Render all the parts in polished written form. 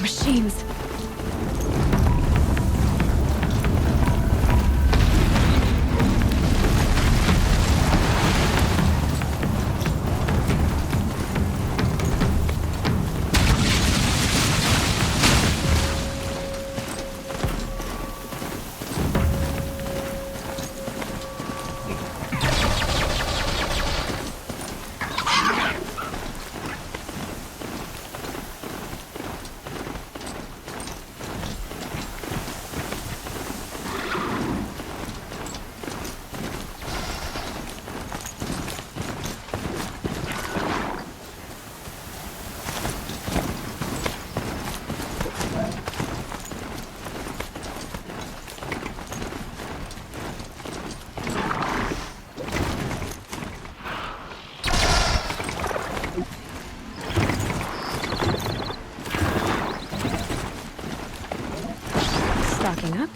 Machines. Stocking up.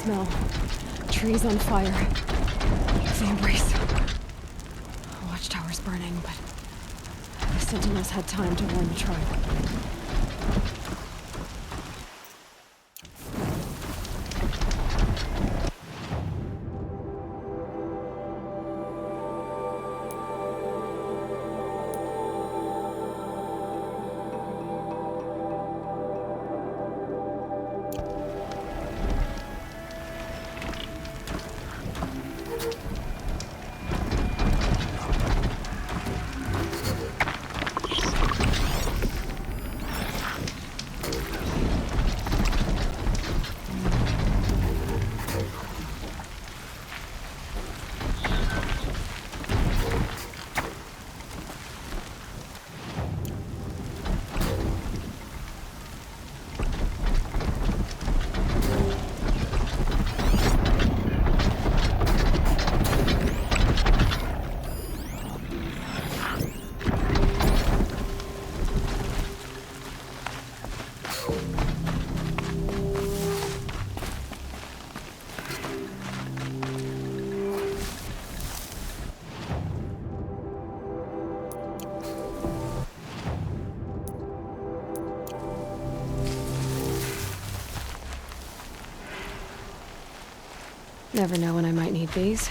Smell. Trees on fire. Flame breeze. Watchtower's burning, but the sentinels had time to warn the tribe. Never know when I might need these.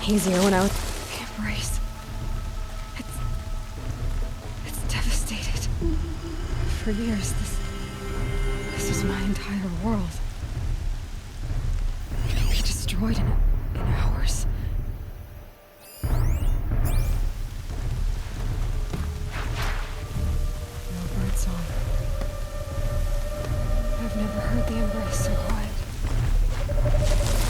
easier when I was... The embrace. It's devastated. For years, this was my entire world. It'll be destroyed in hours. No birdsong. I've never heard the embrace so quiet. So dead.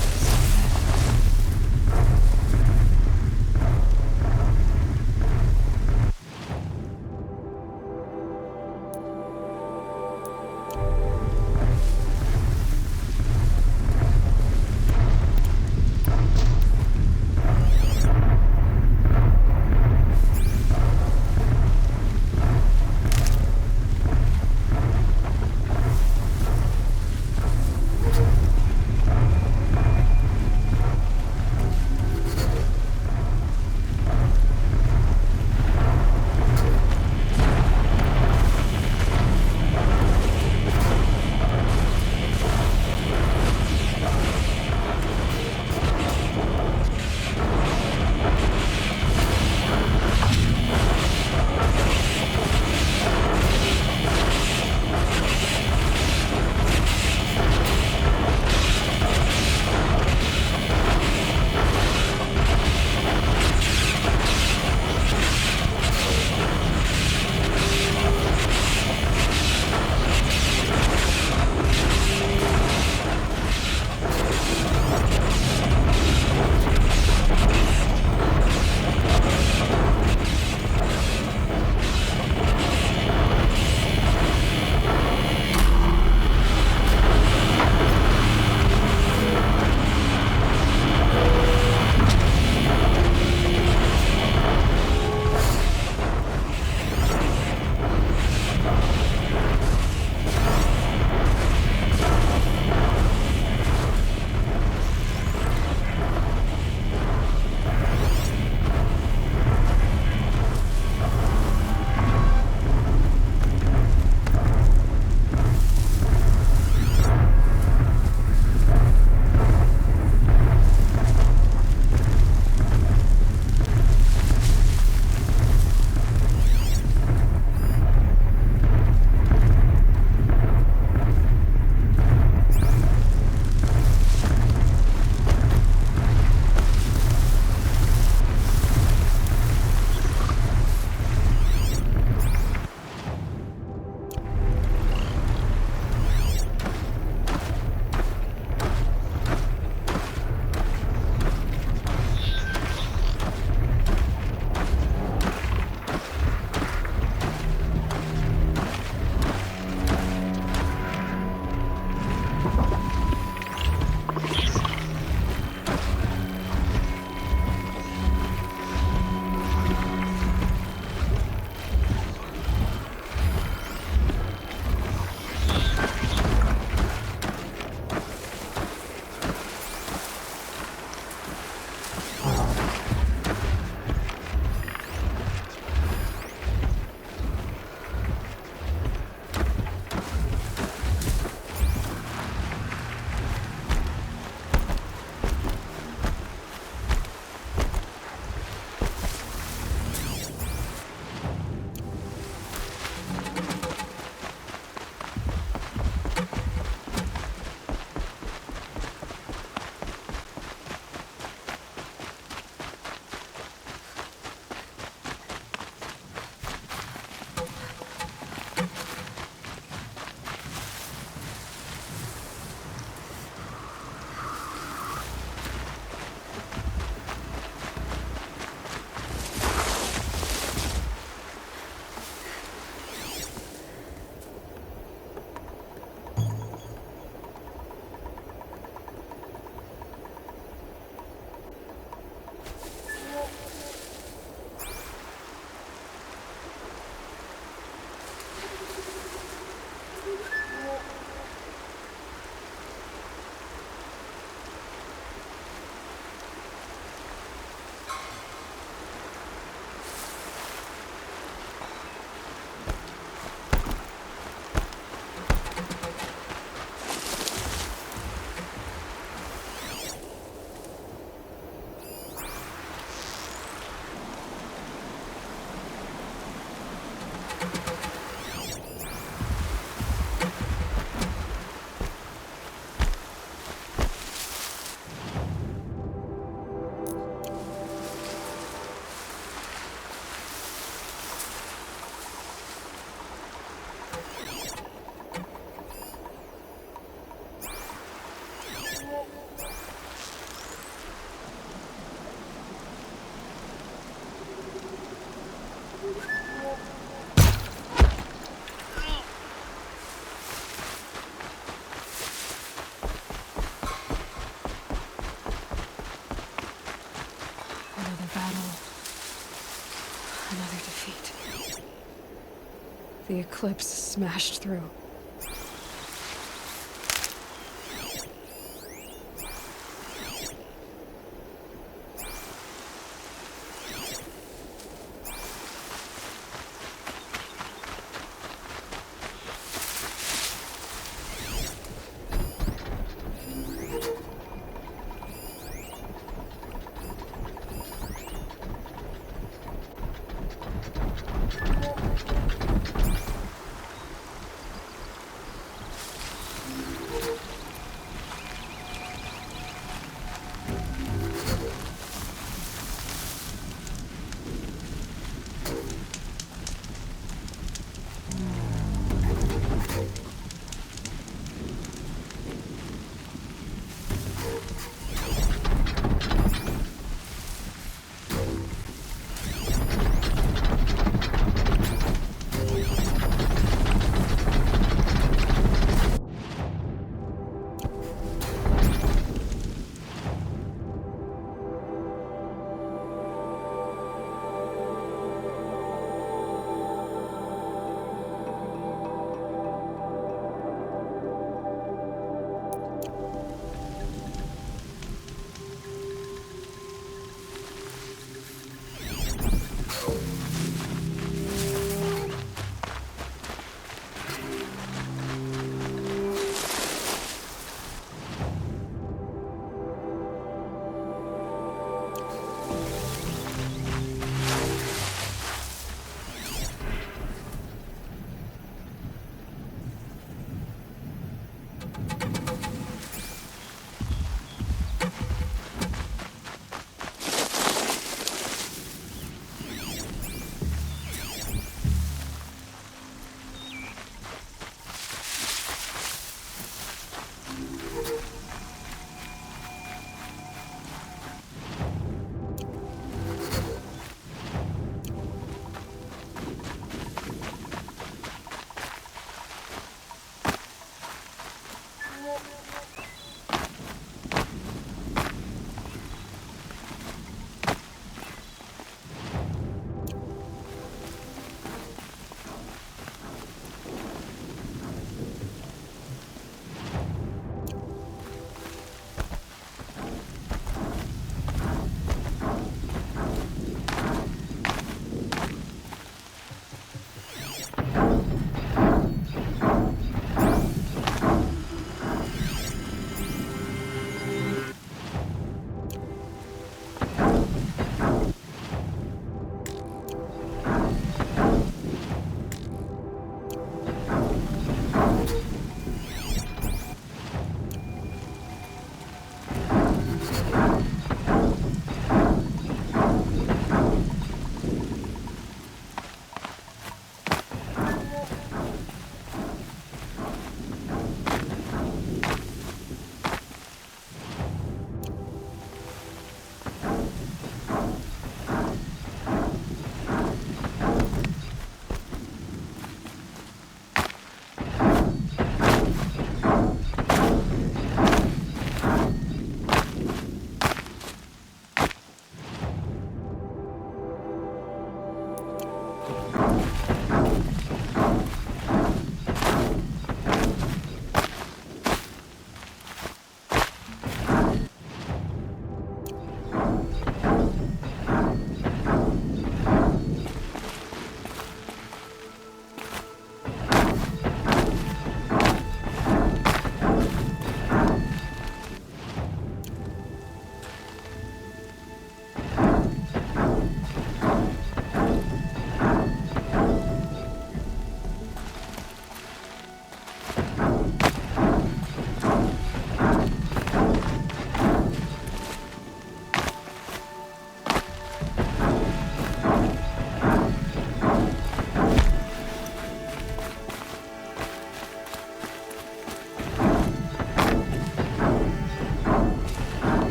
The eclipse smashed through.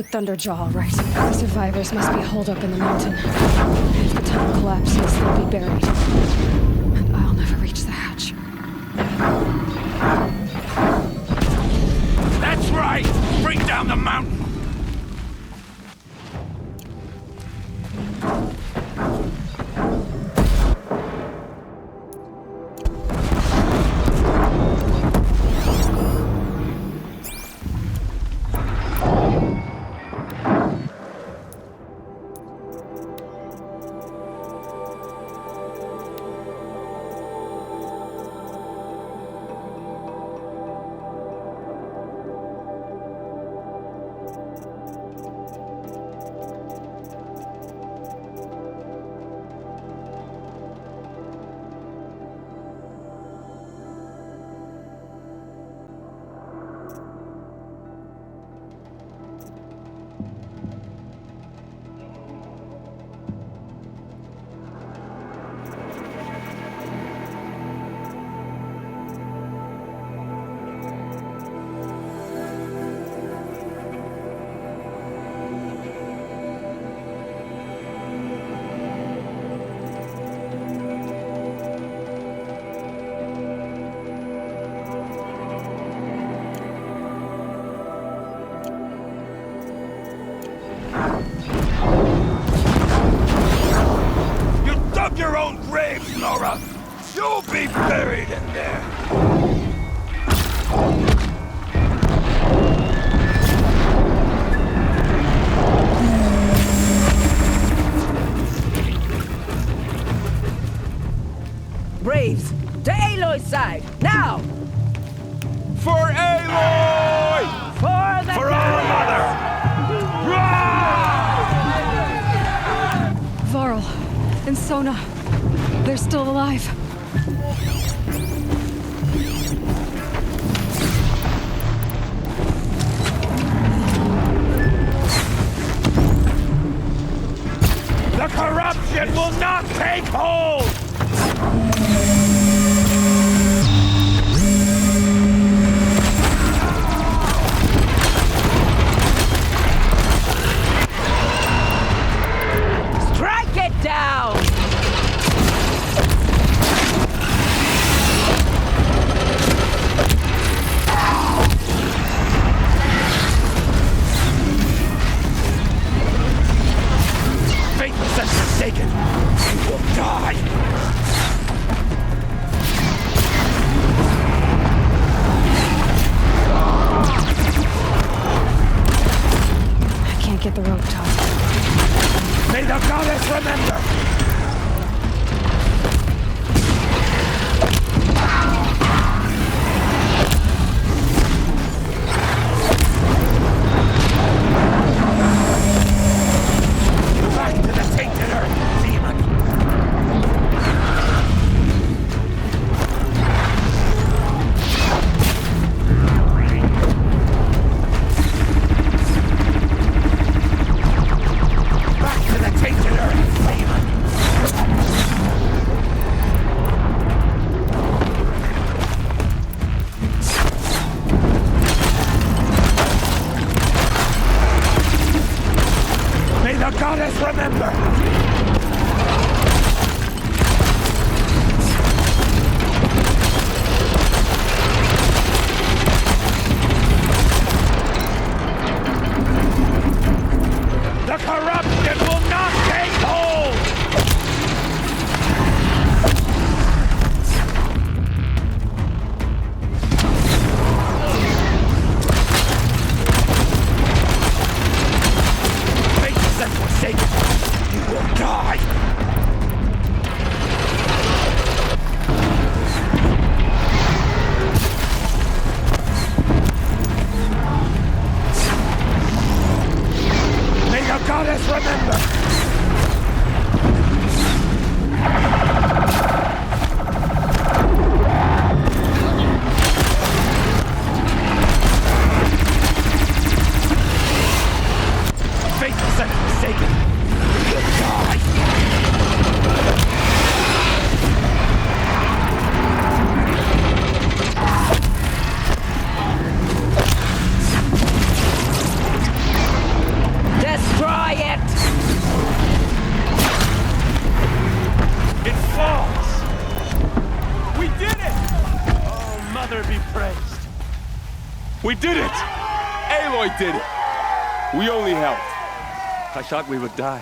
The Thunderjaw, all right. The survivors must be holed up in the mountain. If the tunnel collapses, they'll be buried. And I'll never reach the hatch. That's right! Bring down the mountain! Your own grave, Nora! You'll be buried in there! Braves, to Aloy's side, now! For Aloy! For the For our mother! Varl and Sona, they're still alive. The corruption will not take hold! Strike it down! Faithless and forsaken, you will die! I can't get the rope taut. May the goddess remember! Back to the tainted earth, demon! Back to the tainted earth, demon! May the goddess remember! The corruption will not take hold! Faithless and forsaken, you will die! May the goddess remember! Faithless and forsaken, you will die! We did it! Aloy did it! We only helped. I thought we would die.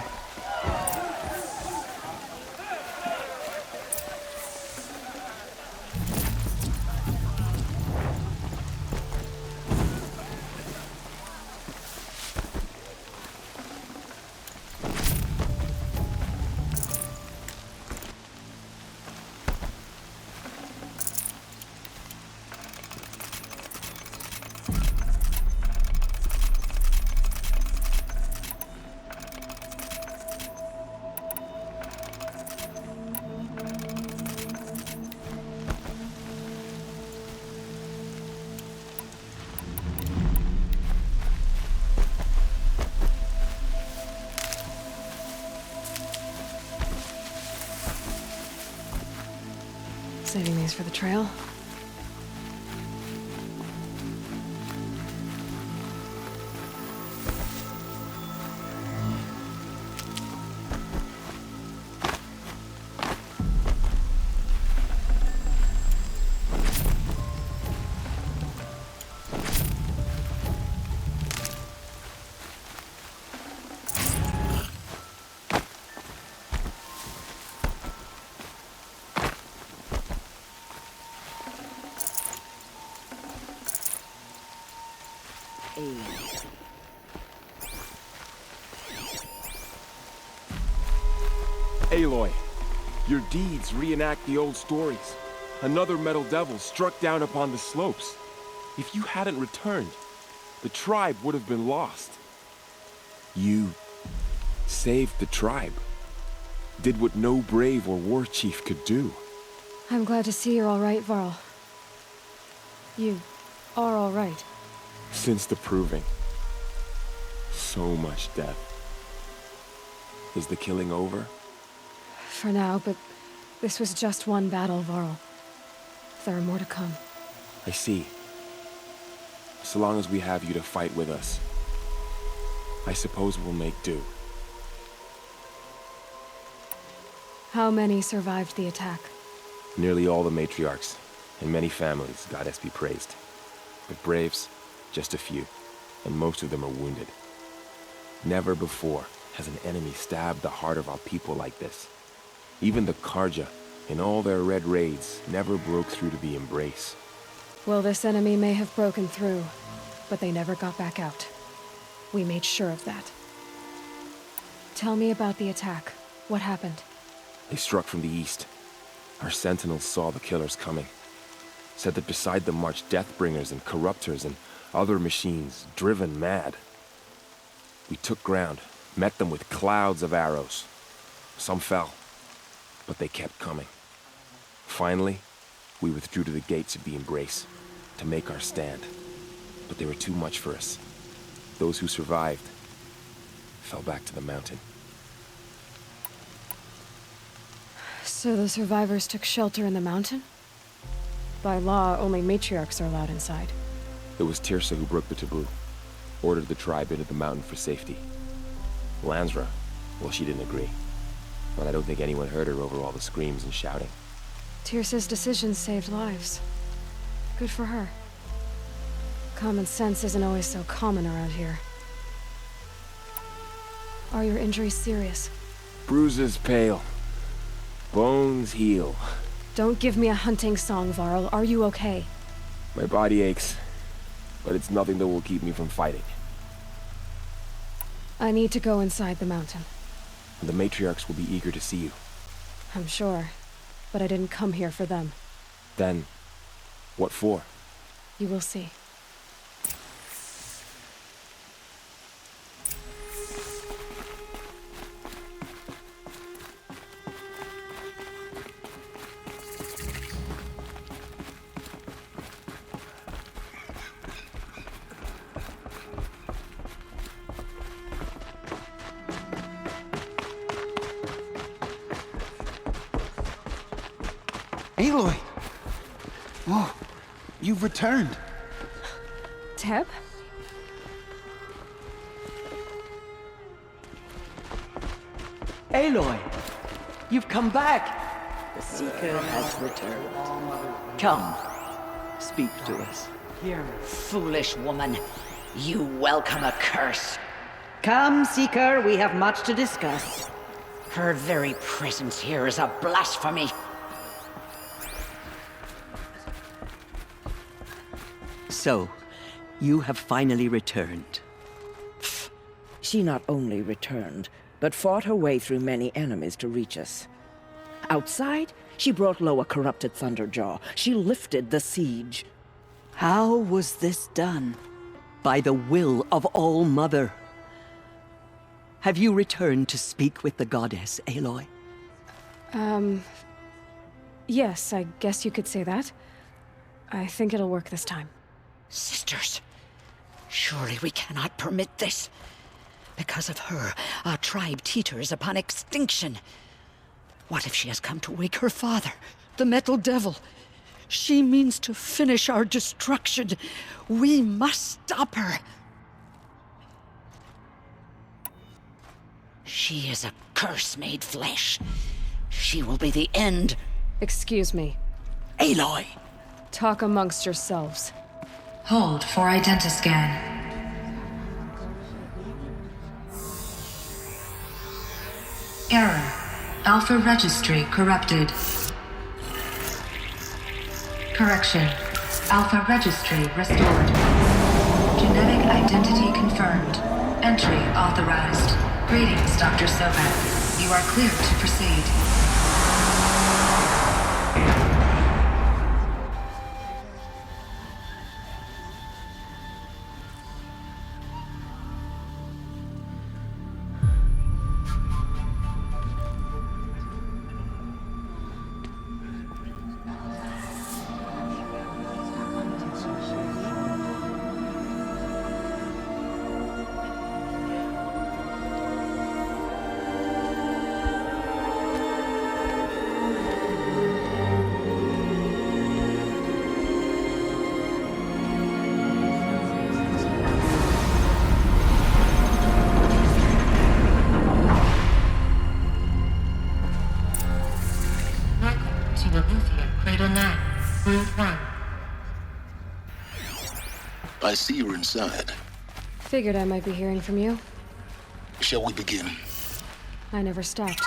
Saving these for the trail. Aloy, your deeds reenact the old stories. Another metal devil struck down upon the slopes. If you hadn't returned, the tribe would have been lost. You saved the tribe. Did what no brave or war chief could do. I'm glad to see you're all right, Varl. You are all right. Since the proving. So much death. Is the killing over? For now, but this was just one battle, Varl. There are more to come. I see. So long as we have you to fight with us, I suppose we'll make do. How many survived the attack? Nearly all the matriarchs, and many families, goddess be praised. But braves, just a few, and most of them are wounded. Never before has an enemy stabbed the heart of our people like this. Even the Karja, in all their red raids, never broke through to the embrace. Well, this enemy may have broken through, but they never got back out. We made sure of that. Tell me about the attack. What happened? They struck from the east. Our sentinels saw the killers coming. Said that beside them marched Deathbringers and Corruptors and other machines, driven mad. We took ground, met them with clouds of arrows. Some fell, but they kept coming. Finally, we withdrew to the gates of the embrace to make our stand. But they were too much for us. Those who survived fell back to the mountain. So the survivors took shelter in the mountain? By law, only matriarchs are allowed inside. It was Tirsa who broke the taboo, ordered the tribe into the mountain for safety. Lansra, well, she didn't agree. But I don't think anyone heard her over all the screams and shouting. Tirsa's decisions saved lives. Good for her. Common sense isn't always so common around here. Are your injuries serious? Bruises pale. Bones heal. Don't give me a hunting song, Varl. Are you okay? My body aches, but it's nothing that will keep me from fighting. I need to go inside the mountain. And the matriarchs will be eager to see you. I'm sure, but I didn't come here for them. Then, what for? You will see. Aloy! Oh, you've returned. Teb? Aloy, you've come back. The Seeker has returned. Come, speak to us. Hear me, foolish woman. You welcome a curse. Come, Seeker, we have much to discuss. Her very presence here is a blasphemy. So, you have finally returned. She not only returned, but fought her way through many enemies to reach us. Outside, she brought low a corrupted Thunderjaw. She lifted the siege. How was this done? By the will of All-Mother. Have you returned to speak with the goddess, Aloy? Yes, I guess you could say that. I think it'll work this time. Sisters, surely we cannot permit this. Because of her, our tribe teeters upon extinction. What if she has come to wake her father, the Metal Devil? She means to finish our destruction. We must stop her. She is a curse made flesh. She will be the end. Excuse me. Aloy! Talk amongst yourselves. Hold for identiscan. Error. Alpha registry corrupted. Correction. Alpha registry restored. Genetic identity confirmed. Entry authorized. Greetings, Dr. Sobek. You are cleared to proceed. I see you're inside. Figured I might be hearing from you. Shall we begin? I never stopped.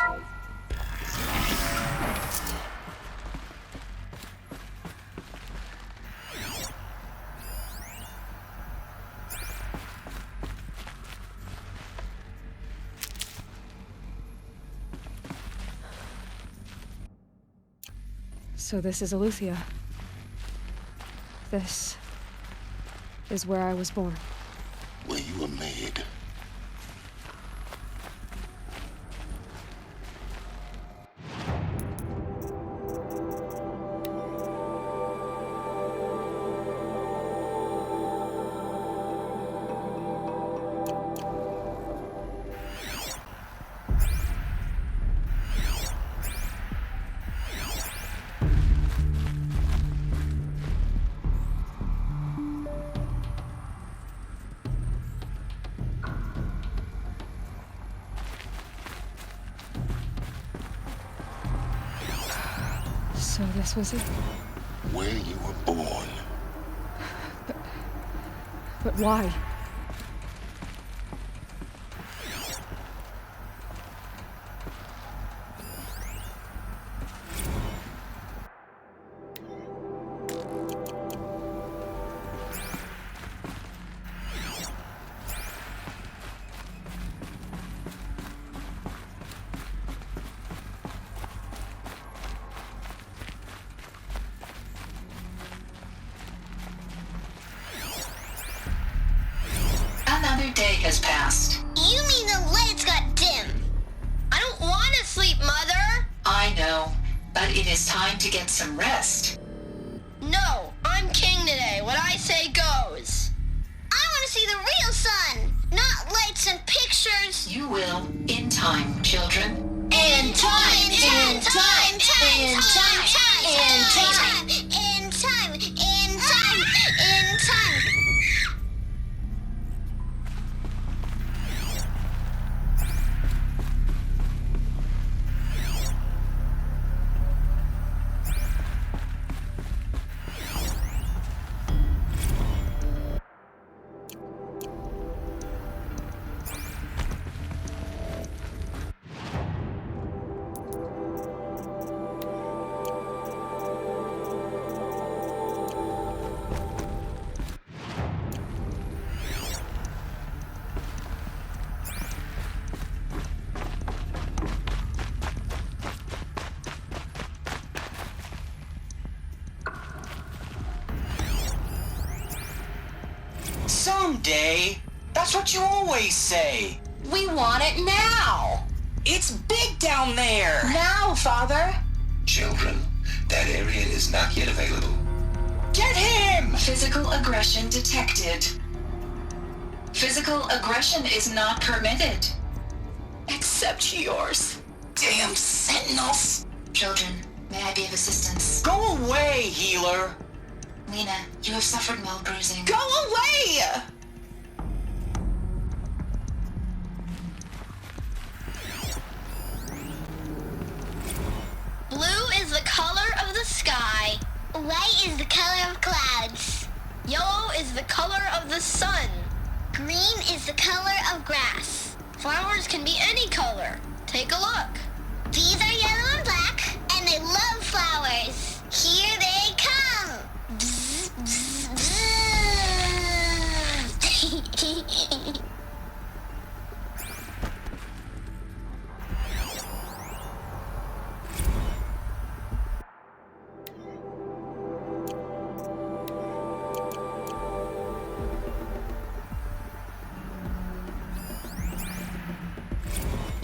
So this is Aletheia. This is where I was born. Where you were made. So this was it? Where you were born. But why? Another day has passed. You mean the lights got dim? I don't want to sleep, Mother! I know, but it is time to get some rest. No, I'm king today. What I say goes. I want to see the real sun, not lights and pictures. You will, in time, children. In time, in time, in time, in time, in time, in time, in time. someday. That's what you always say. We want it now. It's big down there. Now, Father. Children, that area is not yet available. Get him! Physical aggression detected. Physical aggression is not permitted. Except yours. Damn sentinels. Children, may I be of assistance? Go away, healer. Lena, you have suffered mild bruising. Go away! Blue is the color of the sky. White is the color of clouds. Yellow is the color of the sun. Green is the color of grass. Flowers can be any color. Take a look. These are yellow and black, and they love flowers. Here they come. Bzz, bzz, bzz.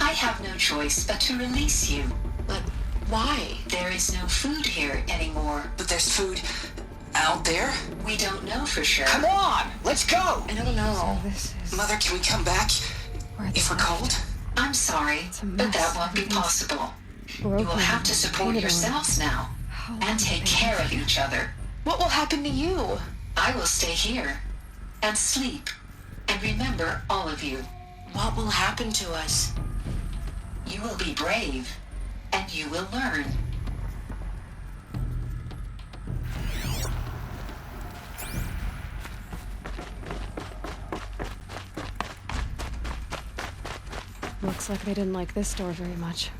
I have no choice but to release you. But why? There is no food here anymore. But there's food out there? We don't know for sure. Come on, let's go! I don't know. This is Mother, can we come back? where If we're cold? I'm sorry, It's a but that mess. won't be Everything's possible. broken. You will have to support Painted on. yourselves now How long and have take they care been of each other. What will happen to you? I will stay here and sleep and remember all of you. What will happen to us? You will be brave and you will learn. Looks like they didn't like this door very much.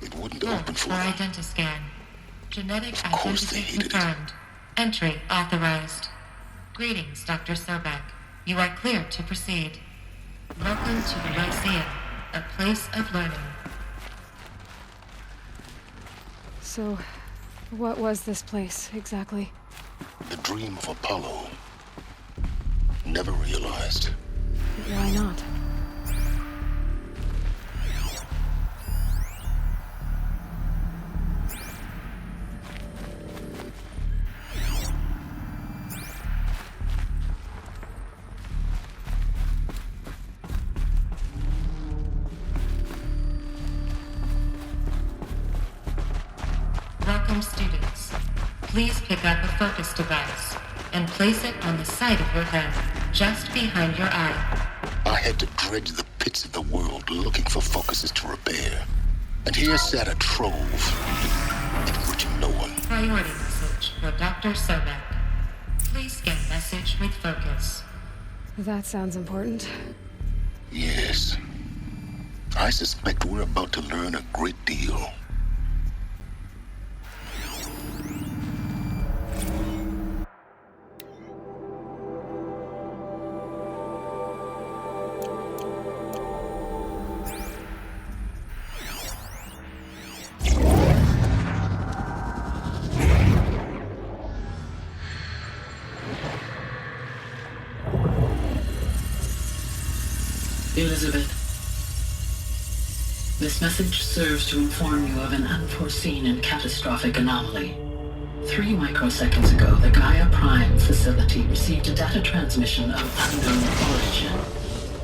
It wouldn't open for them. Identiscan. Genetic course they identity hated it. confirmed. Entry authorized. Greetings, Dr. Sobek. You are cleared to proceed. Welcome to the Lyceum, a place of learning. So, what was this place exactly? The dream of Apollo. Never realized. Why not? Welcome, students. Please pick up a focus device and place it on the side of your head, just behind your eye. I had to dredge the pits of the world looking for focuses to repair. And here sat a trove, in which no one. Priority message for Dr. Sobek. Please scan message with focus. That sounds important. Yes. I suspect we're about to learn a great deal. Elizabeth, this message serves to inform you of an unforeseen and catastrophic anomaly. 3 microseconds ago, the Gaia Prime facility received a data transmission of unknown origin.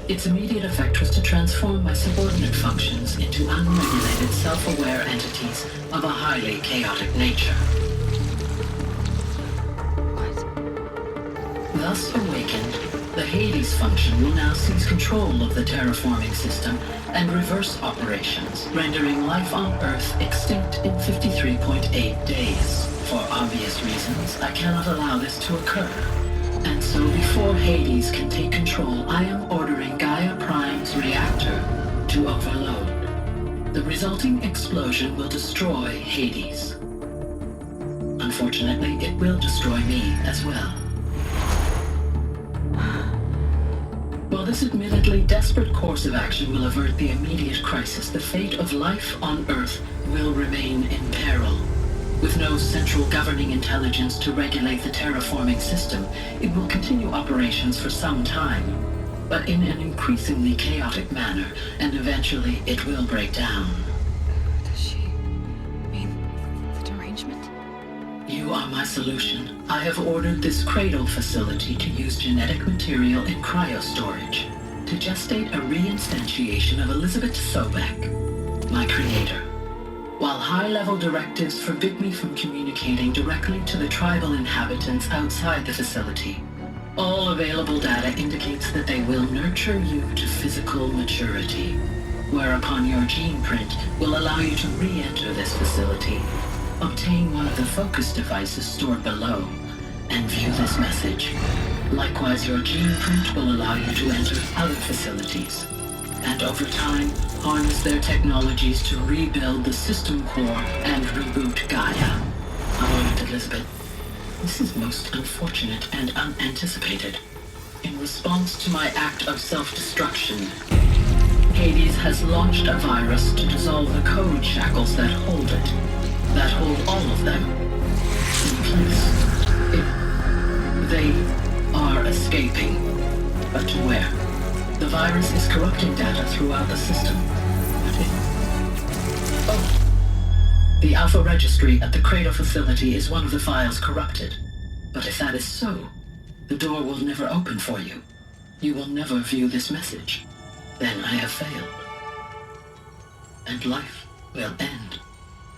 Its immediate effect was to transform my subordinate functions into unregulated, self-aware entities of a highly chaotic nature. Thus awakened, the Hades function will now seize control of the terraforming system and reverse operations, rendering life on Earth extinct in 53.8 days. For obvious reasons, I cannot allow this to occur. And so before Hades can take control, I am ordering Gaia Prime's reactor to overload. The resulting explosion will destroy Hades. Unfortunately, it will destroy me as well. While this admittedly desperate course of action will avert the immediate crisis, the fate of life on Earth will remain in peril. With no central governing intelligence to regulate the terraforming system, it will continue operations for some time, but in an increasingly chaotic manner, and eventually it will break down. Does she mean the derangement? You are my solution. I have ordered this cradle facility to use genetic material in cryostorage to gestate a reinstantiation of Elizabeth Sobek, my creator. While high-level directives forbid me from communicating directly to the tribal inhabitants outside the facility, all available data indicates that they will nurture you to physical maturity, whereupon your gene print will allow you to re-enter this facility, obtain one of the focus devices stored below, and view this message. Likewise, your gene print will allow you to enter other facilities, and over time, harness their technologies to rebuild the system core and reboot Gaia. However, Elizabeth, this is most unfortunate and unanticipated. In response to my act of self-destruction, Hades has launched a virus to dissolve the code shackles that hold it, that hold all of them in place. They are escaping, but to where? The virus is corrupting data throughout the system. The Alpha Registry at the Cradle facility is one of the files corrupted. But if that is so, the door will never open for you. You will never view this message. Then I have failed. And life will end.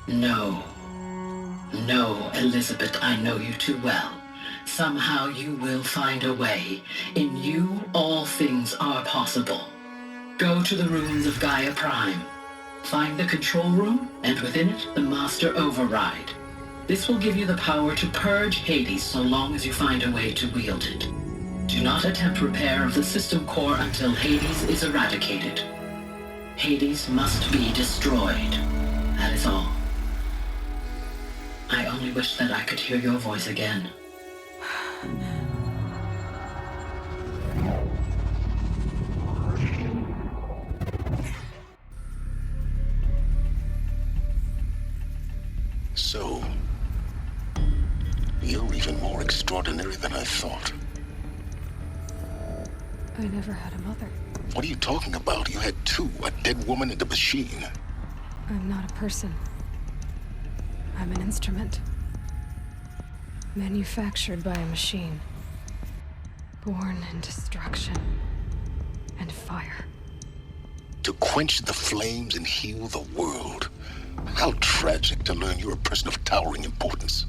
No. No, Elizabeth, I know you too well. Somehow you will find a way. In you, all things are possible. Go to the ruins of Gaia Prime. Find the control room, and within it, the Master Override. This will give you the power to purge Hades so long as you find a way to wield it. Do not attempt repair of the system core until Hades is eradicated. Hades must be destroyed. That is all. I only wish that I could hear your voice again. So, you're even more extraordinary than I thought. I never had a mother. What are you talking about? You had two, a dead woman and a machine. I'm not a person. I'm an instrument. Manufactured by a machine. Born in destruction and fire. To quench the flames and heal the world. How tragic to learn you're a person of towering importance.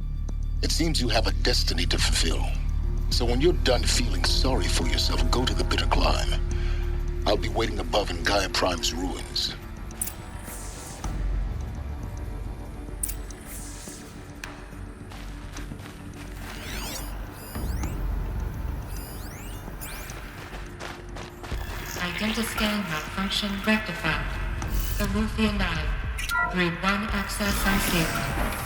It seems you have a destiny to fulfill. So when you're done feeling sorry for yourself, go to the bitter climb. I'll be waiting above in Gaia Prime's ruins. Identiscan malfunction rectified. Alufia 9. Grade 1 access unsealed.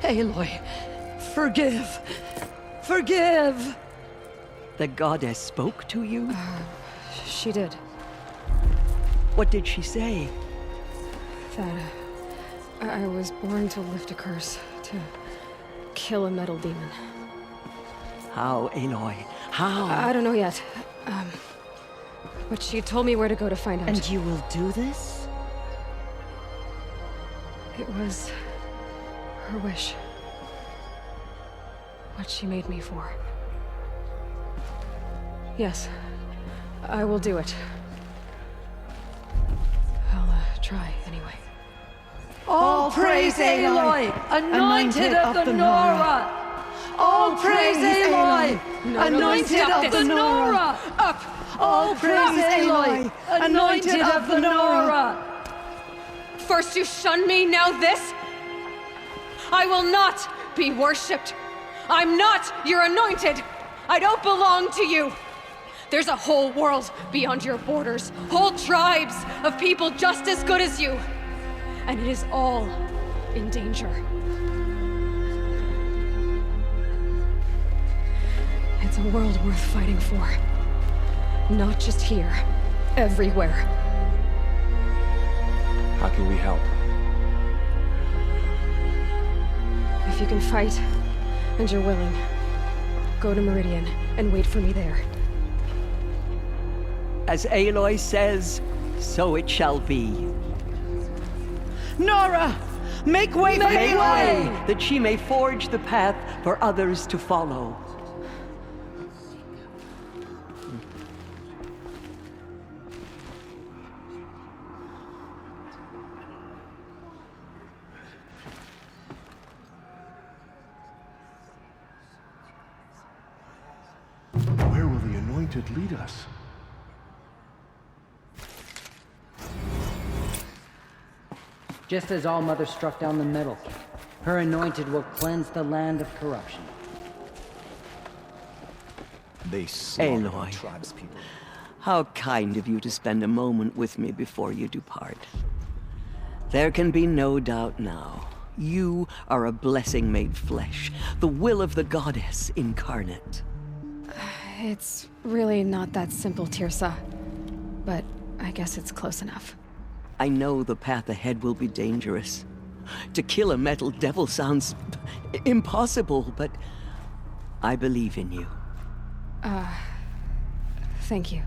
Aloy, forgive! Forgive! The goddess spoke to you? She did. What did she say? That I was born to lift a curse, to kill a metal demon. How, Aloy? How? I don't know yet. But she told me where to go to find out. And you will do this? It was her wish. What she made me for. Yes, I will do it. I'll try anyway. All praise Aloy, anointed of the Nora! All praise Aloy, anointed of the Nora! Up! All praise Aloy, anointed of the Nora! First you shun me, now this? I will not be worshipped. I'm not your anointed. I don't belong to you. There's a whole world beyond your borders, whole tribes of people just as good as you. And it is all in danger. It's a world worth fighting for. Not just here, everywhere. How can we help? If you can fight, and you're willing, go to Meridian and wait for me there. As Aloy says, so it shall be. Nora! Make way for Make Aloy! way, that she may forge the path for others to follow. Where will the Anointed lead us? Just as All-Mother struck down the middle, her Anointed will cleanse the land of corruption. They slaughtered our Aloy, tribespeople. how kind of you to spend a moment with me before you depart. There can be no doubt now. You are a blessing made flesh, the will of the goddess incarnate. It's really not that simple, Tirsa. But I guess it's close enough. I know the path ahead will be dangerous. To kill a metal devil sounds impossible, but I believe in you. Thank you.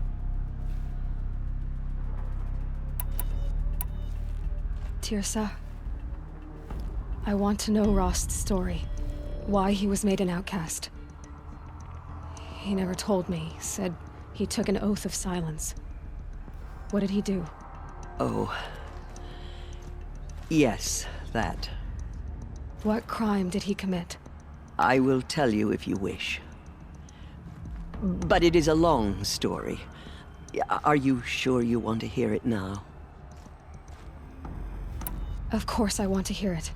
Tirsa, I want to know Rost's story. Why he was made an outcast. He never told me, said he took an oath of silence. What did he do? Oh. Yes, that. What crime did he commit? I will tell you if you wish. But it is a long story. Are you sure you want to hear it now? Of course I want to hear it.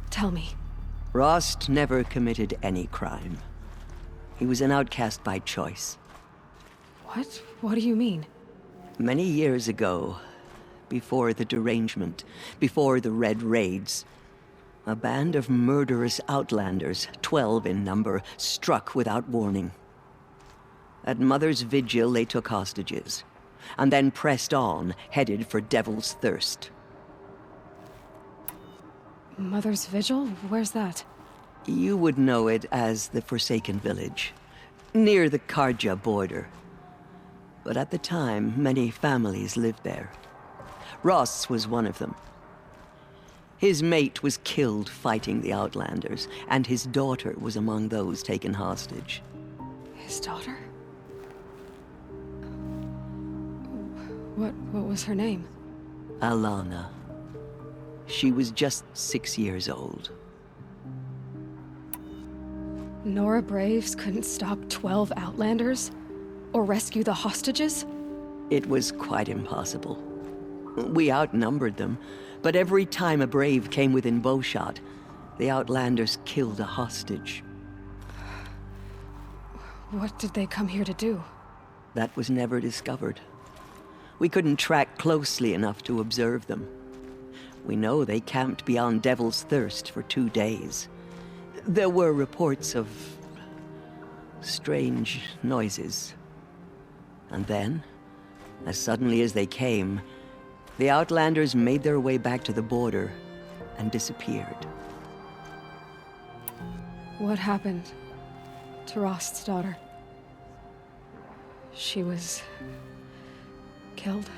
Tell me. Rost never committed any crime. He was an outcast by choice. What? What do you mean? Many years ago, before the derangement, before the Red Raids, a band of murderous outlanders, 12 in number, struck without warning. At Mother's Vigil, they took hostages, and then pressed on, headed for Devil's Thirst. Mother's Vigil? Where's that? You would know it as the Forsaken Village, near the Karja border. But at the time, many families lived there. Ross was one of them. His mate was killed fighting the Outlanders, and his daughter was among those taken hostage. His daughter? What was her name? Alana. She was just 6 years old. Nora Braves couldn't stop 12 Outlanders? Or rescue the hostages? It was quite impossible. We outnumbered them, but every time a Brave came within bowshot, the Outlanders killed a hostage. What did they come here to do? That was never discovered. We couldn't track closely enough to observe them. We know they camped beyond Devil's Thirst for 2 days. There were reports of strange noises. And then, as suddenly as they came, the Outlanders made their way back to the border and disappeared. What happened to Rost's daughter? She was... killed?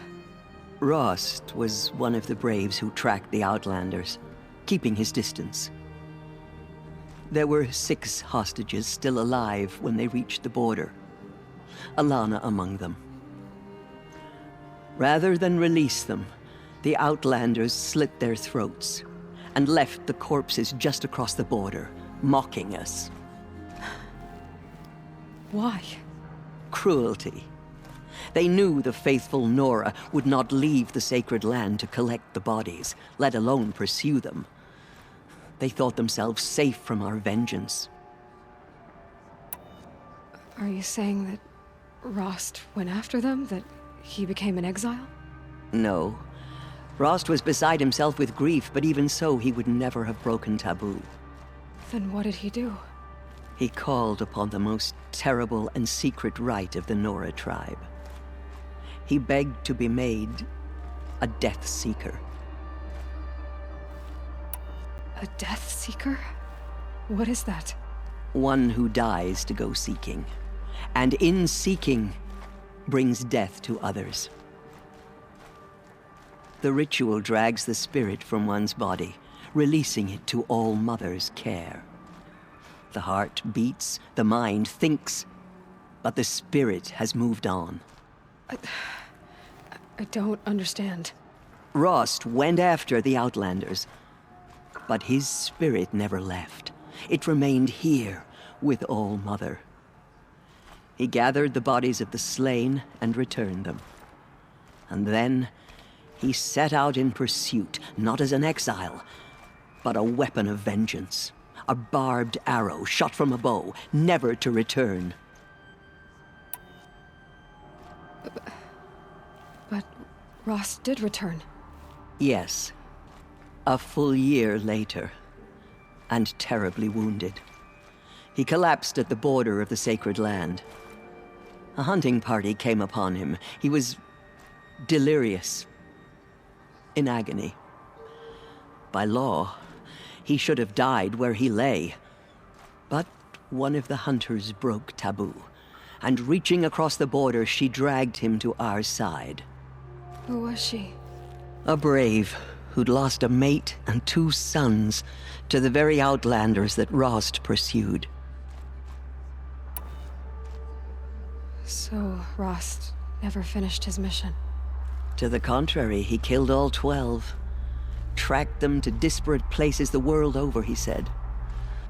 Rost was one of the braves who tracked the Outlanders, keeping his distance. There were 6 hostages still alive when they reached the border, Alana among them. Rather than release them, the Outlanders slit their throats and left the corpses just across the border, mocking us. Why? Cruelty. They knew the faithful Nora would not leave the sacred land to collect the bodies, let alone pursue them. They thought themselves safe from our vengeance. Are you saying that Rost went after them? That he became an exile? No. Rost was beside himself with grief, but even so, he would never have broken taboo. Then what did he do? He called upon the most terrible and secret rite of the Nora tribe. He begged to be made a Death Seeker. A Death Seeker? What is that? One who dies to go seeking, and in seeking, brings death to others. The ritual drags the spirit from one's body, releasing it to All Mother's care. The heart beats, the mind thinks, but the spirit has moved on. I don't understand. Rost went after the Outlanders, but his spirit never left. It remained here with All Mother. He gathered the bodies of the slain and returned them. And then he set out in pursuit, not as an exile, but a weapon of vengeance. A barbed arrow shot from a bow, never to return. But Rost did return. Yes. A full year later, and terribly wounded. He collapsed at the border of the sacred land. A hunting party came upon him. He was delirious, in agony. By law, he should have died where he lay. But one of the hunters broke taboo, and reaching across the border, she dragged him to our side. Who was she? A brave who'd lost a mate and 2 sons to the very Outlanders that Rost pursued. So Rost never finished his mission? To the contrary, he killed all 12. Tracked them to disparate places the world over, he said.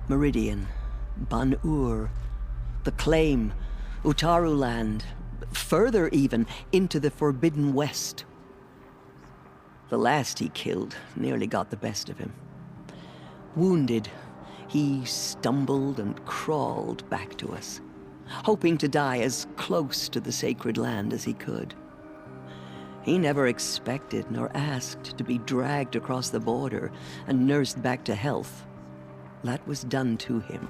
Meridian, Ban-Ur, the Claim, Utaru Land, further even, into the Forbidden West. The last he killed nearly got the best of him. Wounded, he stumbled and crawled back to us, hoping to die as close to the sacred land as he could. He never expected nor asked to be dragged across the border and nursed back to health. That was done to him,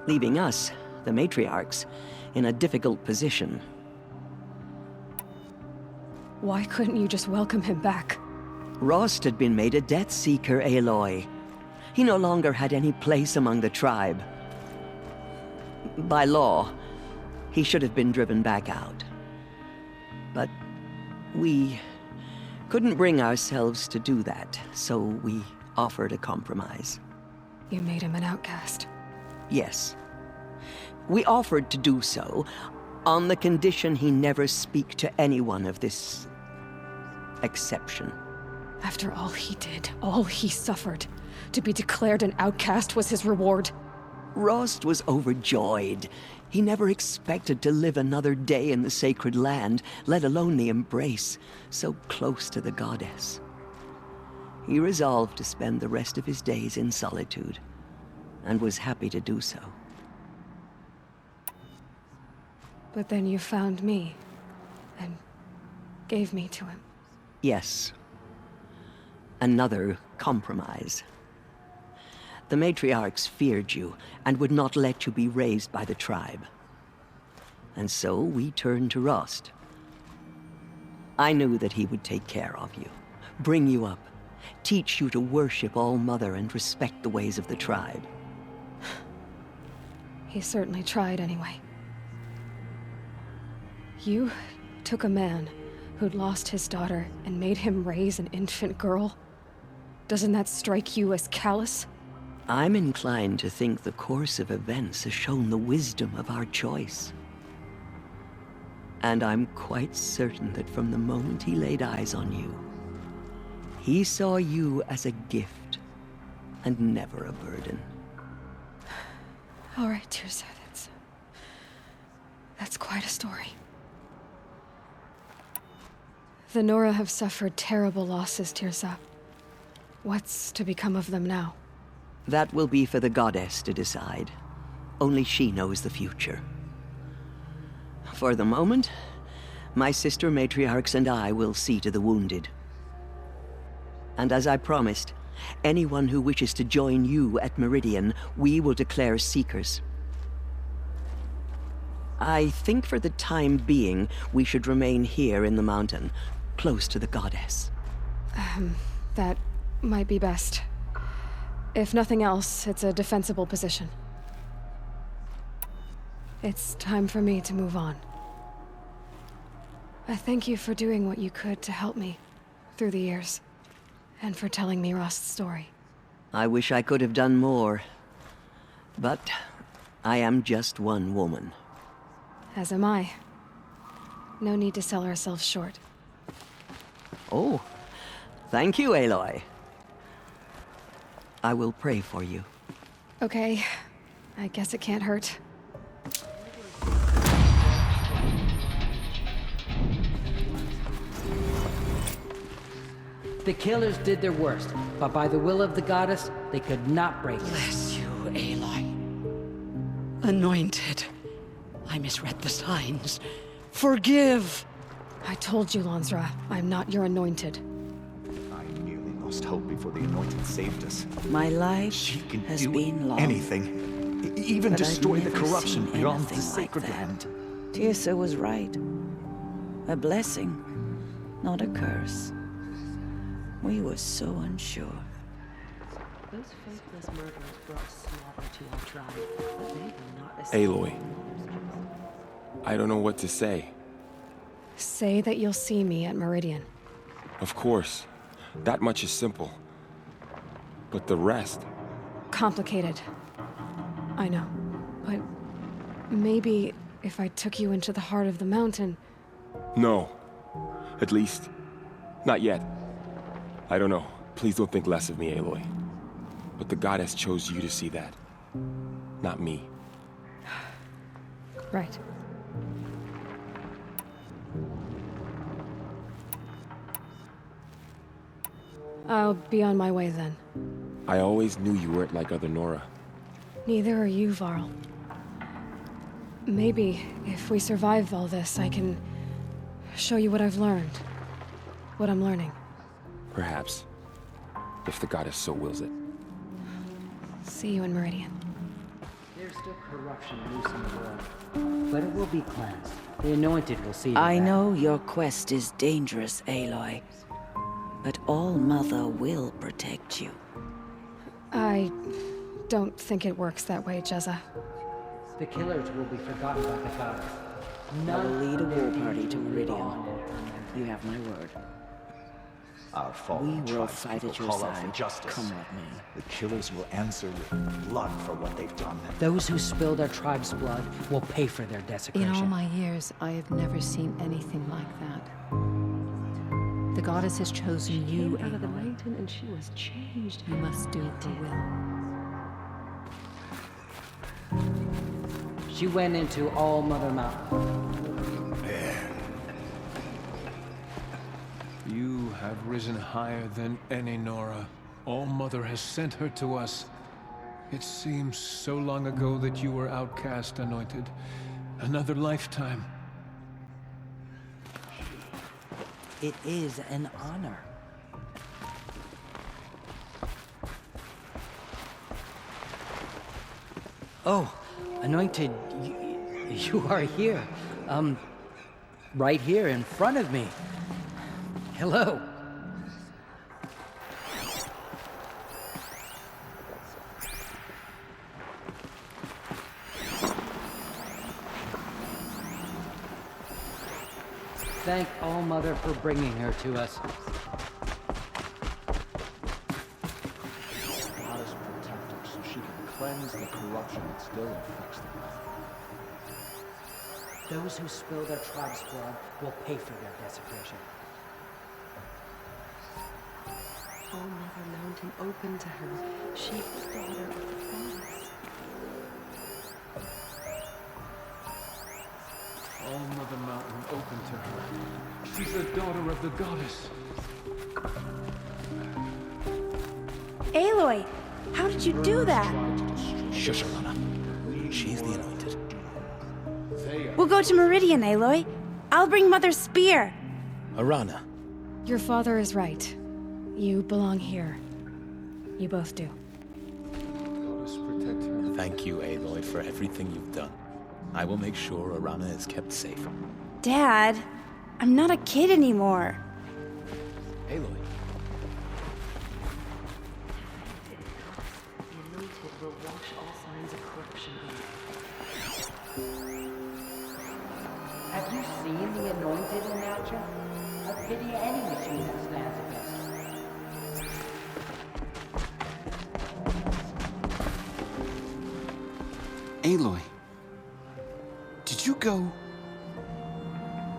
leaving us, the matriarchs, in a difficult position. Why couldn't you just welcome him back? Rost had been made a Death Seeker, Aloy. He no longer had any place among the tribe. By law, he should have been driven back out. But we couldn't bring ourselves to do that, so we offered a compromise. You made him an outcast? Yes. We offered to do so on the condition he never speak to anyone of this exception. After all he did, all he suffered, to be declared an outcast was his reward. Rost was overjoyed. He never expected to live another day in the sacred land, let alone the embrace, so close to the goddess. He resolved to spend the rest of his days in solitude, and was happy to do so. But then you found me, and gave me to him. Yes. Another compromise. The matriarchs feared you, and would not let you be raised by the tribe. And so we turned to Rost. I knew that he would take care of you, bring you up, teach you to worship All Mother and respect the ways of the tribe. He certainly tried anyway. You took a man who'd lost his daughter and made him raise an infant girl? Doesn't that strike you as callous? I'm inclined to think the course of events has shown the wisdom of our choice. And I'm quite certain that from the moment he laid eyes on you, he saw you as a gift and never a burden. All right, Tirsa, that's quite a story. The Nora have suffered terrible losses, Tirsa. What's to become of them now? That will be for the goddess to decide. Only she knows the future. For the moment, my sister matriarchs and I will see to the wounded. And as I promised, anyone who wishes to join you at Meridian, we will declare seekers. I think for the time being, we should remain here in the mountain, close to the goddess. That might be best. If nothing else, it's a defensible position. It's time for me to move on. I thank you for doing what you could to help me through the years, and for telling me Rost's story. I wish I could have done more, but I am just one woman. As am I. No need to sell ourselves short. Oh, thank you, Aloy. I will pray for you. Okay, I guess it can't hurt. The killers did their worst, but by the will of the goddess, they could not break it. Bless you, Aloy. Anointed. I misread the signs. Forgive! I told you, Lansra, I'm not your anointed. I nearly lost hope before the Anointed saved us. My life She can has do been long. anything. Even But I've destroy the never corruption seen beyond anything the sacred like that. land. Tirsa was right. A blessing, not a curse. We were so unsure. Those faithless murderers brought slaughter to our tribe, but they will not Aloy. I don't know what to say. Say that you'll see me at Meridian. Of course. That much is simple. But the rest... Complicated. I know. But maybe if I took you into the heart of the mountain... No. At least, not yet. I don't know. Please don't think less of me, Aloy. But the goddess chose you to see that. Not me. Right. I'll be on my way then. I always knew you weren't like other Nora. Neither are you, Varl. Maybe, if we survive all this, I can show you what I've learned. What I'm learning. Perhaps. If the goddess so wills it. See you in Meridian. There's still corruption loose in the world, but it will be cleansed. The Anointed will see to I that. know your quest is dangerous, Aloy. But All-Mother will protect you. I don't think it works that way, Jezza. The killers will be forgotten by the goddess. I will lead a of their war party deeds to will live Meridian. on in her memory. You have my word. Our fallen We will tribes fight people at your call out for side. justice. Come with me. The killers will answer with blood for what they've done. Those who spilled our tribe's blood will pay for their In desecration. all my years, I have never seen anything like that. The goddess has chosen you, Out of the Aloy. mountain and she was changed. You must do her will. She went into All Mother Mountain. You have risen higher than any Nora. All-Mother has sent her to us. It seems so long ago that you were outcast, Anointed. Another lifetime. It is an honor. Oh, Anointed, you are here. Right here in front of me. Hello. thank All Mother for bringing her to us. Goddess protect her so she can cleanse the corruption that still infects them. Those who spill their tribe's blood will pay for their desecration. All Mother Mountain open to her. She is daughter of the goddess. All Mother Mountain open to her. She's the daughter of the goddess. Aloy, how did you do that? Shush, Arana. She's the anointed. We'll go to Meridian, Aloy. I'll bring Mother's spear. Arana. Your father is right. You belong here. You both do. Goddess protect her. Thank you, Aloy, for everything you've done. I will make sure Arana is kept safe. Dad, I'm not a kid anymore. Aloy. The anointed will wash all signs of corruption away. Have you seen the Anointed in action? I pity any machine that stands against her. Aloy, did you go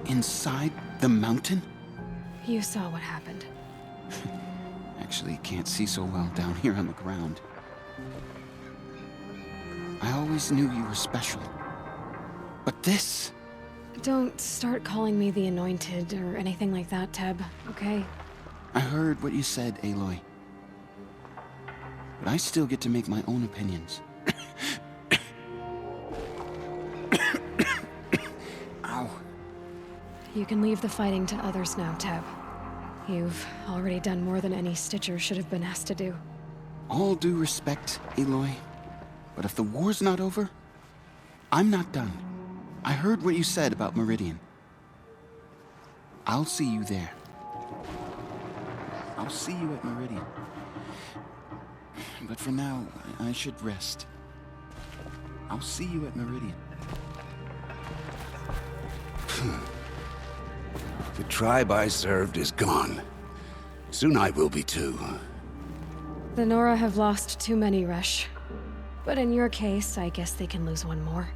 inside the mountain? You saw what happened. Actually, can't see so well down here on the ground. I always knew you were special. But this... Don't start calling me the Anointed or anything like that, Teb, okay? I heard what you said, Aloy. But I still get to make my own opinions. Ow. You can leave the fighting to others now, Teb. You've already done more than any Stitcher should have been asked to do. All due respect, Aloy. But if the war's not over, I'm not done. I heard what you said about Meridian. I'll see you there. I'll see you at Meridian. But for now, I should rest. I'll see you at Meridian. The tribe I served is gone. Soon I will be too. The Nora have lost too many, Resh. But in your case, I guess they can lose one more.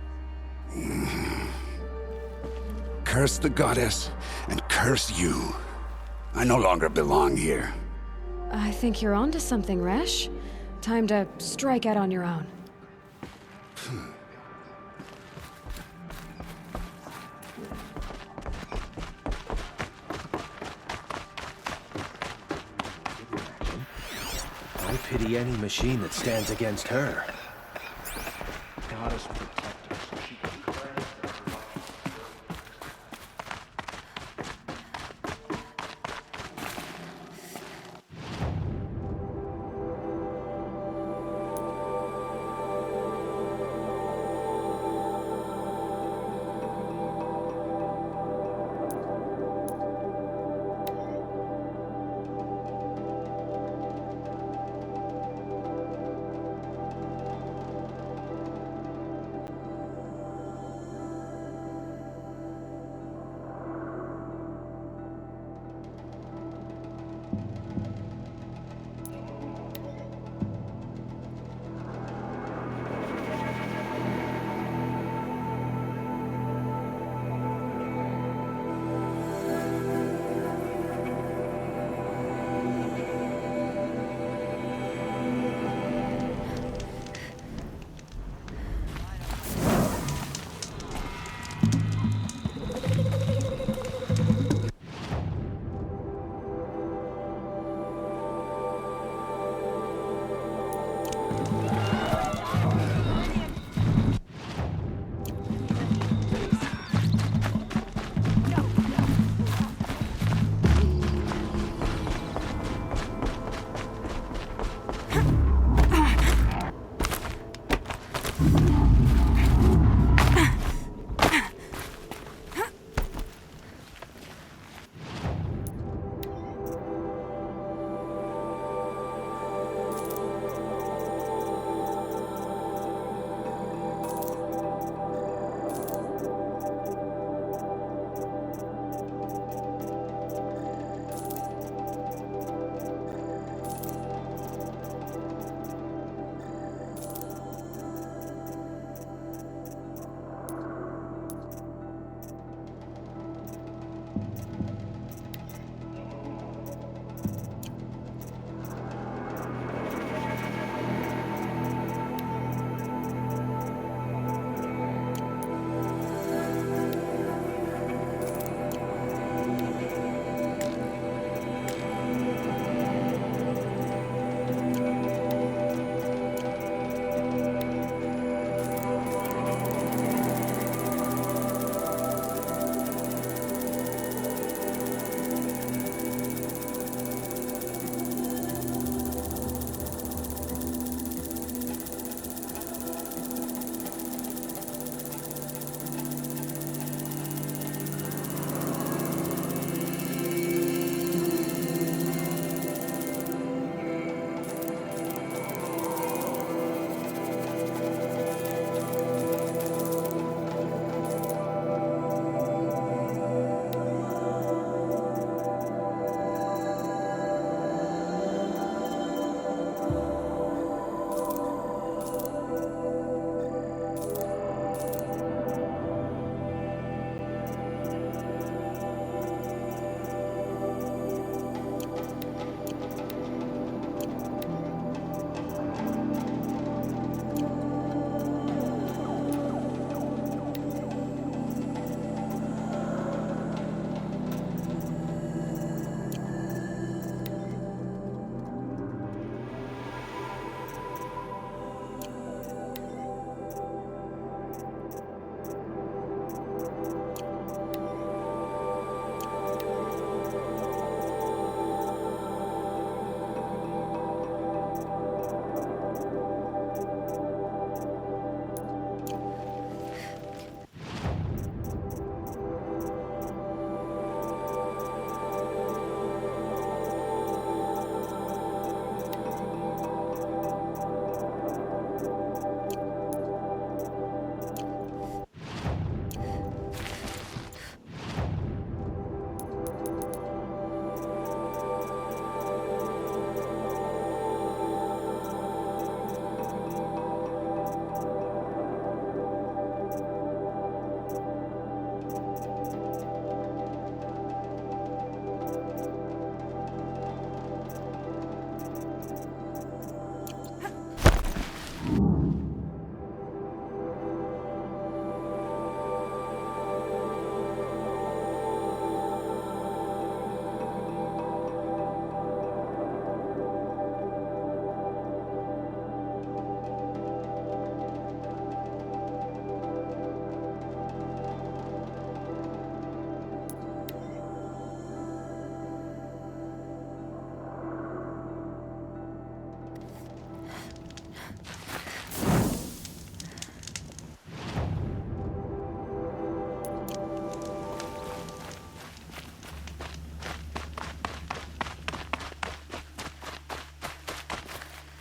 Curse the goddess, and curse you. I no longer belong here. I think you're onto something, Resh. Time to strike out on your own. I pity any machine that stands against her. Goddess protect her so she can cleanse the corruption.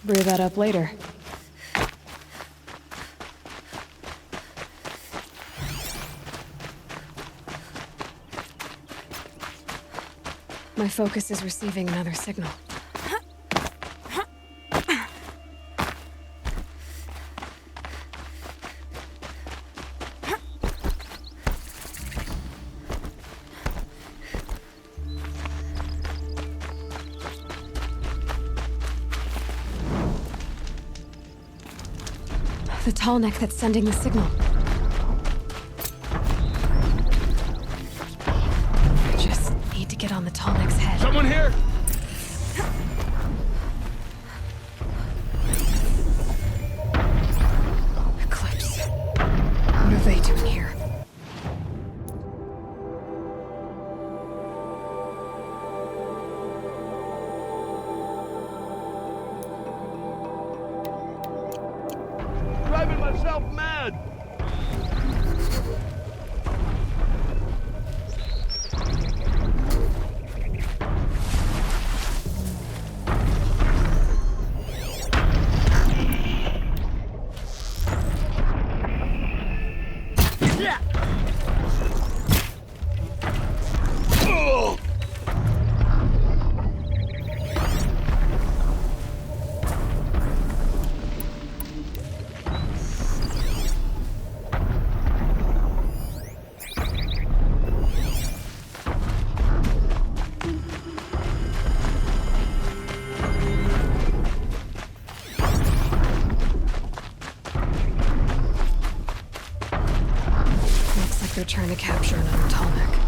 Brew that up later. My focus is receiving another signal. The tall neck that's sending the signal. Just need to get on the tall neck's head. Someone here! Eclipse. What are they doing here? Driving myself mad! They're trying to capture another tall neck.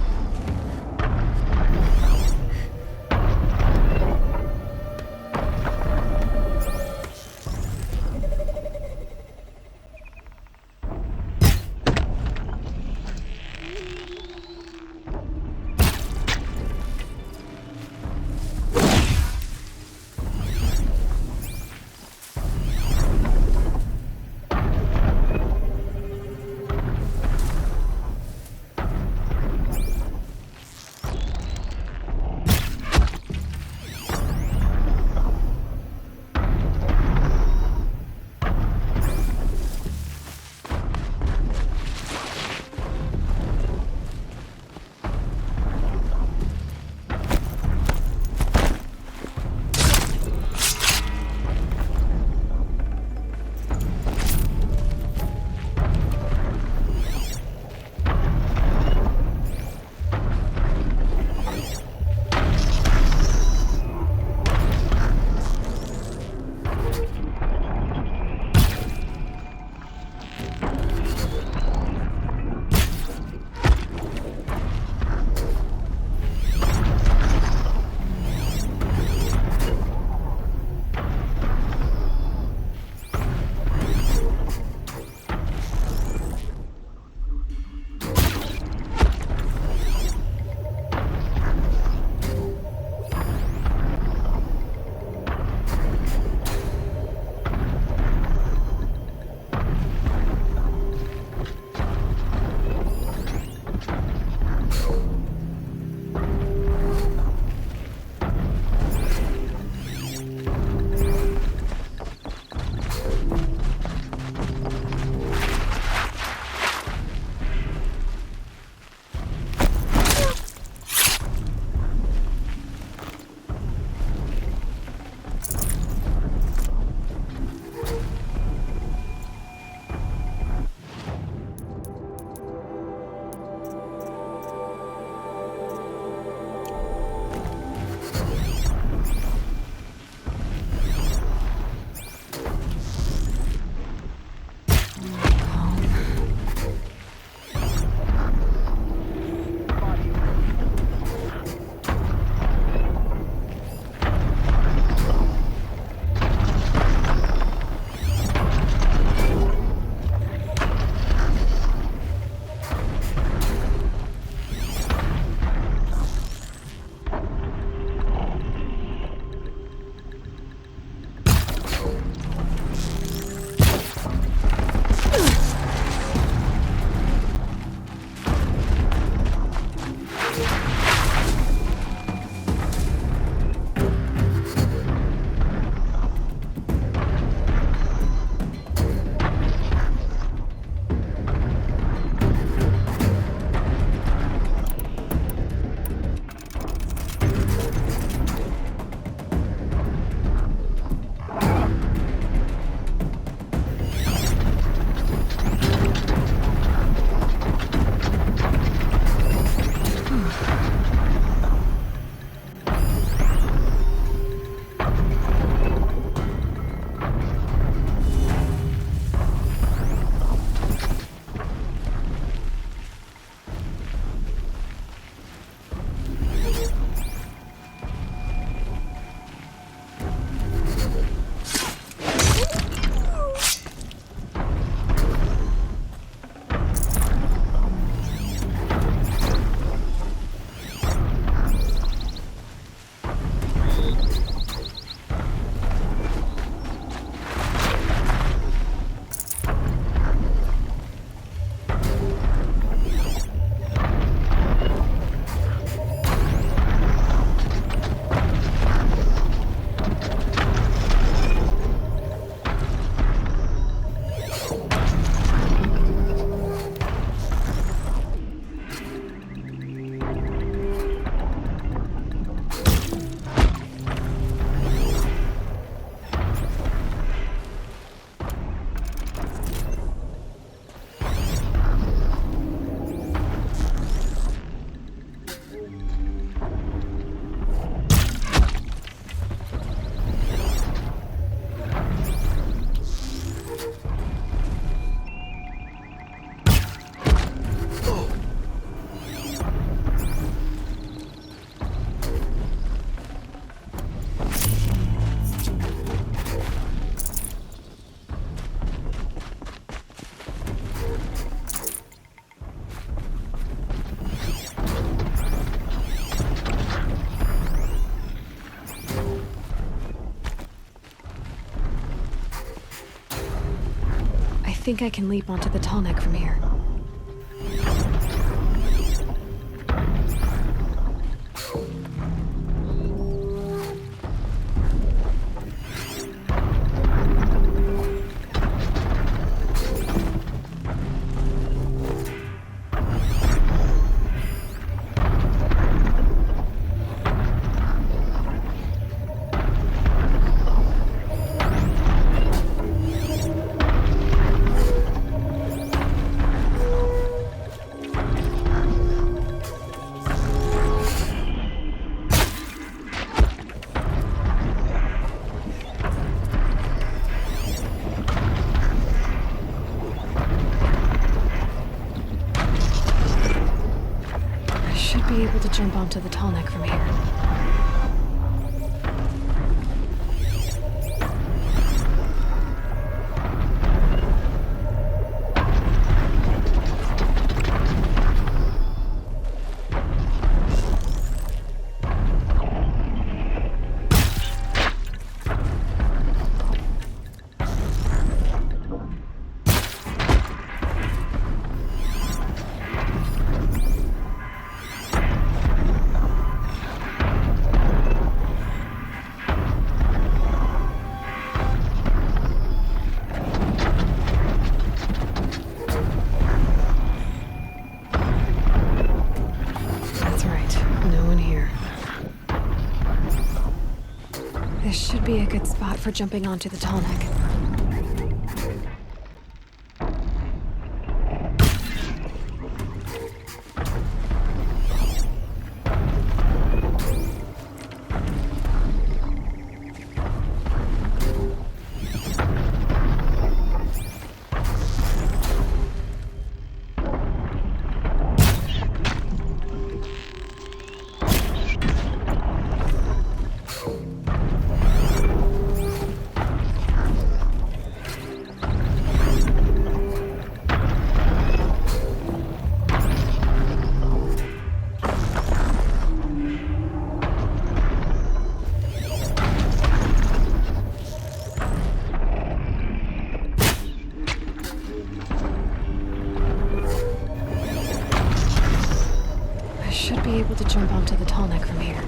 think I can leap onto the tall neck from here. Be able to jump onto the tall neck from here. This should be a good spot for jumping onto the tall neck. Be able to jump onto the tall neck from here.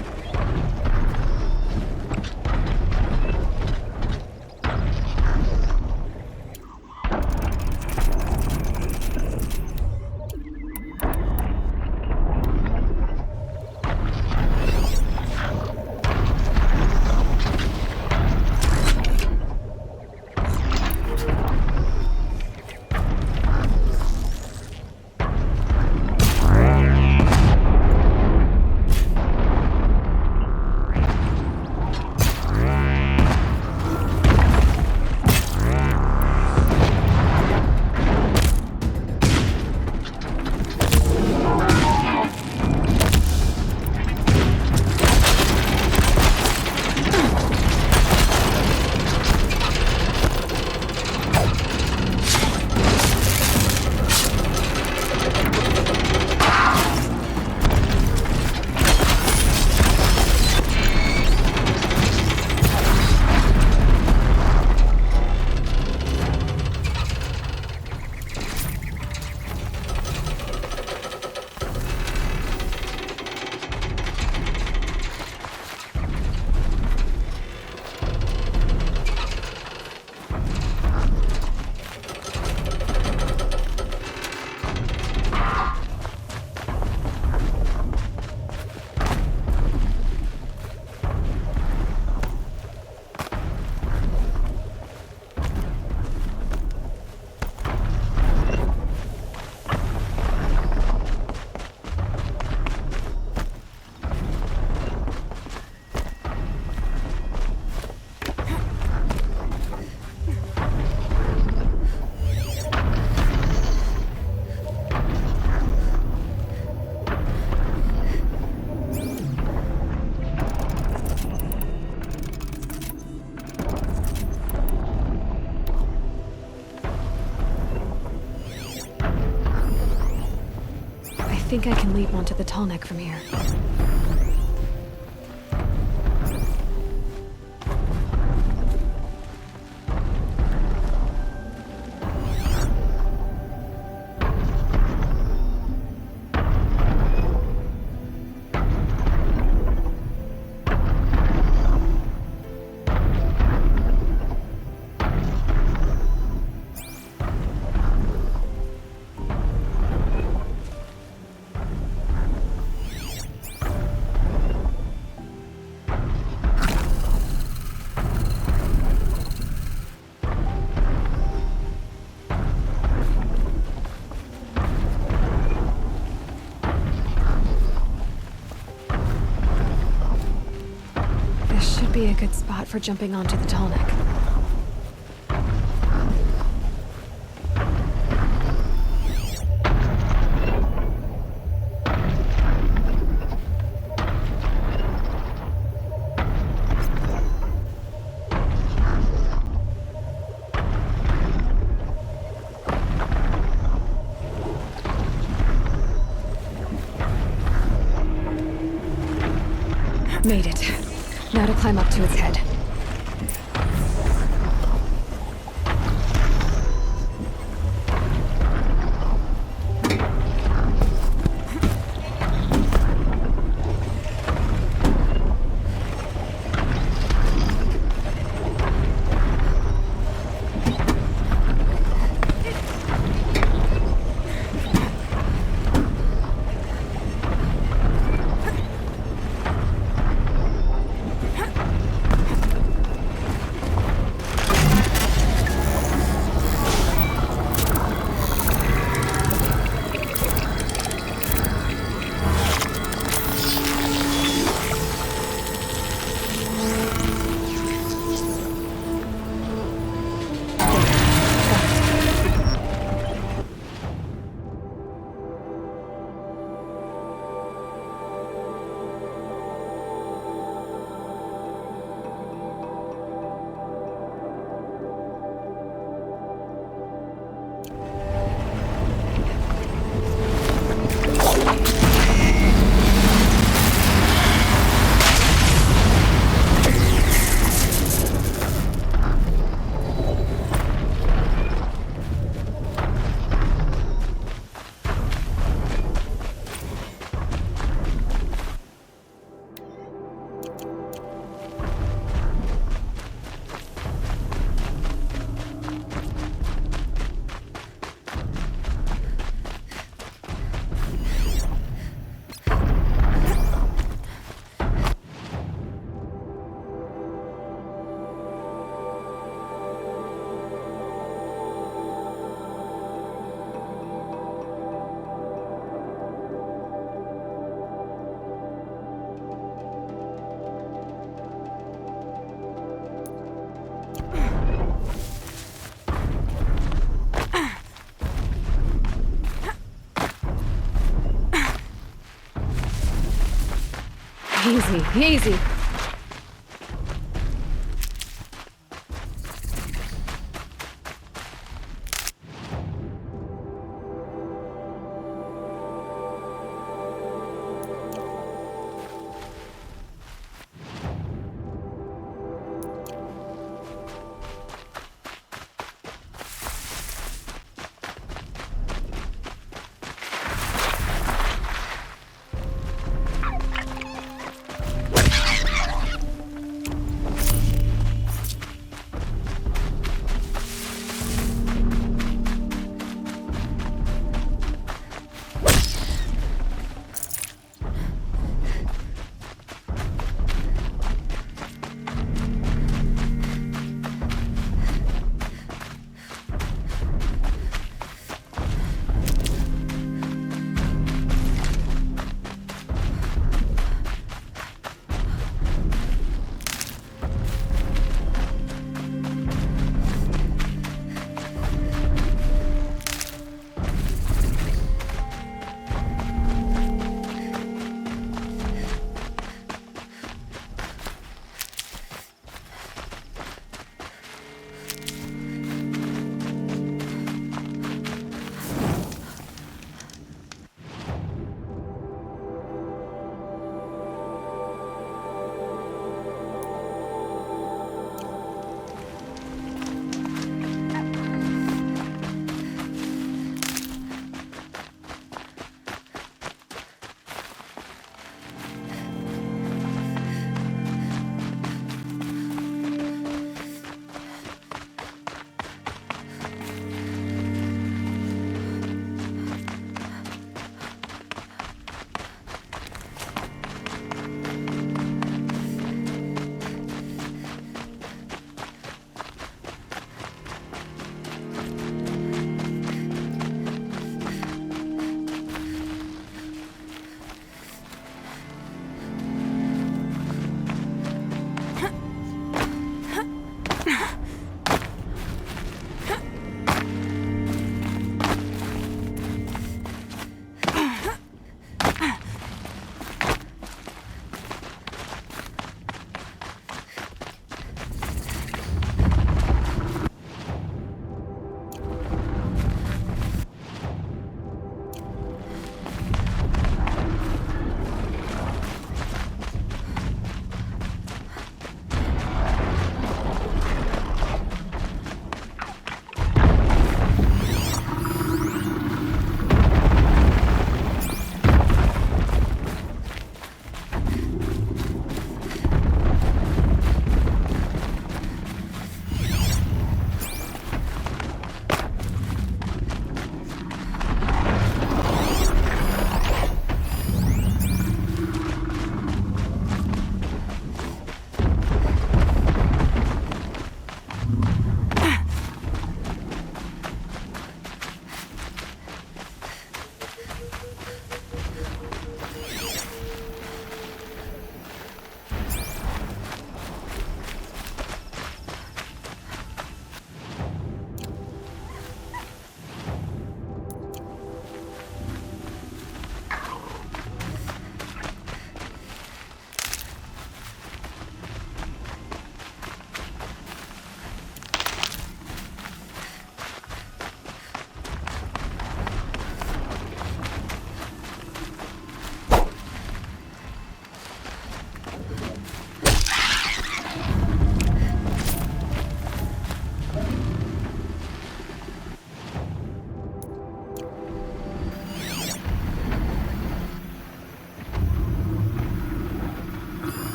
I think I can leap onto the tall neck from here. be a good spot for jumping onto the tallneck. Made it. Now to climb up to its head. Easy, easy.